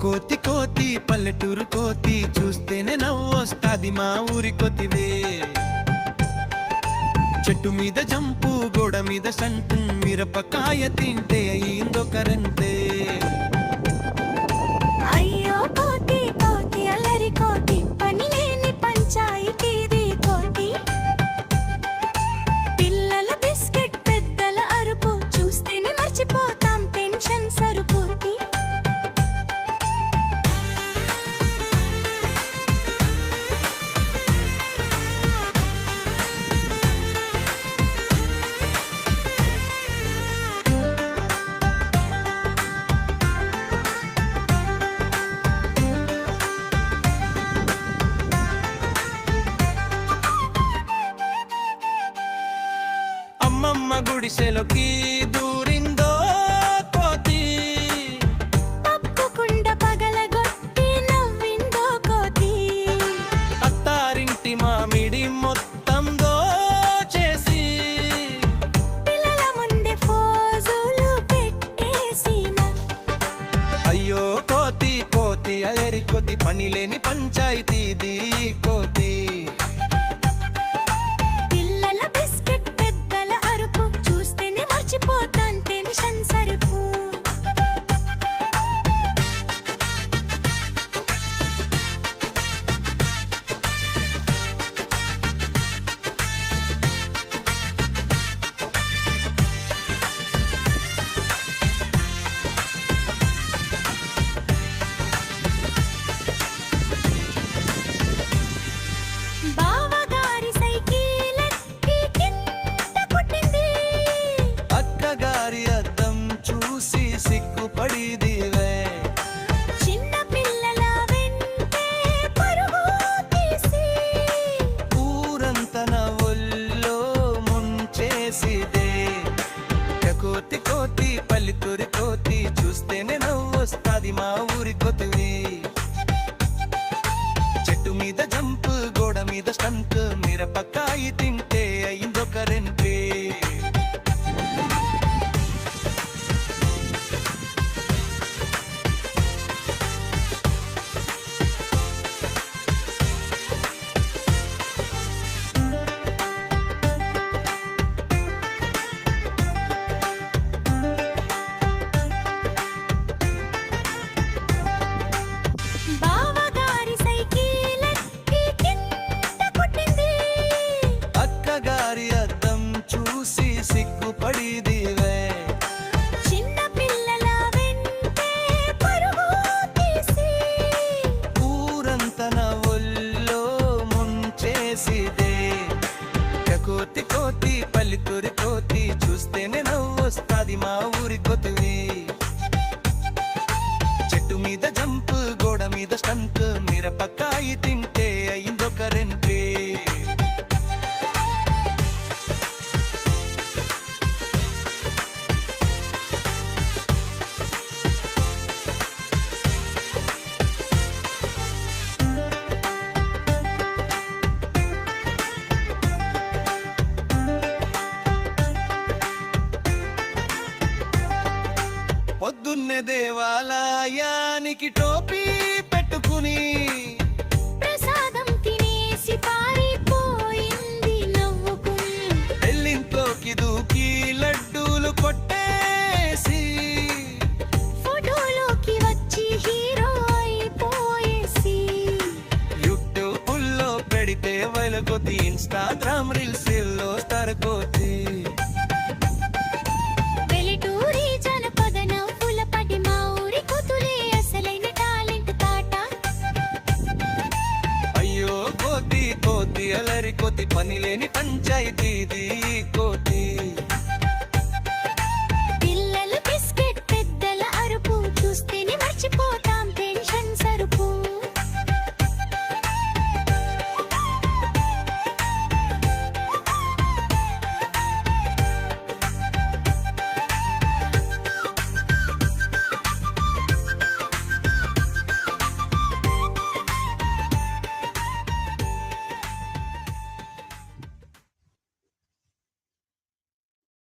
కోతి కోతి పల్లెటూరు కోతి చూస్తేనే నవ్వొస్తాది మా ఊరి కోతివే. చెట్టు మీద జంపు గోడ మీద సంటు మిరపకాయ తింటే అయిందో కరెంటే. అయ్యో కోతి కోతి అల్లరి కోతి పని లేని పంచాయితీది కోతి. పిల్లల బిస్కెట్ పెద్దల అరుపు చూస్తేనే మర్చిపోతాం టెన్షన్ సరుపోతి. అమ్మమ్మ గుడిసెలోకి దూరిందో కోతి, పప్పుకుండ పగలగొట్టి నవ్విందో కోతి. అత్తారింటి మామిడి మొత్తం దోచేసి పిల్లల ముందే ఫోజులు పెట్టేసిన. అయ్యో కోతి కోతి అలరి కోతి పని లేని పంచాయతీది కోతి. పిల్లల బిస్కెట్ పెద్దల అరుపు చూస్తేనే మర్చిపోతాం టెన్షన్ సరుపు. బావగారి సైకిల్ ఎక్కి కింద కొట్టింది. అక్కగారి అద్దం చూసి సిగ్గుపడిదివే. చిన్న పిల్లల వెంటే పరుగు తీసి ఊరంతా నవ్వుల్లో ముంచేసిదే. కోతి కోతి పల్లెటూరి కోతి చూస్తేనే నవ్వొస్తాది మా ఊరి కోతివి. చెట్టు మీద జంప్ గోడ మీద స్టంట్ మిరపకాయ తింటే అయిందో కరెంటే. బావగారి సైకిల్ ఎక్కి కింద కొట్టింది. అక్కగారి అద్దం చూసి సిగ్గుపడిదివే. చిన్న పిల్లల వెంటే పరుగు తీసి ఊరంతా నవ్వుల్లో ముంచేసిదే. కోతి కోతి పల్లెటూరి కోతి చూస్తేనే నవ్వొస్తాది మా ఊరి కోతివి. చెట్టు మీద జంప్ గోడ మీద స్టంట్ మిరపకాయ తింటే అయిందో కరెంటే. పొద్దున్నే దేవాలయానికి టోపీ పెట్టుకుని ప్రసాదం తినేసి పారిపోయింది నవ్వుకుని. పెళ్ళింట్లోకి దూకి లడ్డూలు కొట్టేసి ఫోటోలోకి వచ్చి హీరో అయిపోయేసి. యూట్యూబ్లో పెడితే వైల కొద్ది ఇన్స్టాగ్రామ్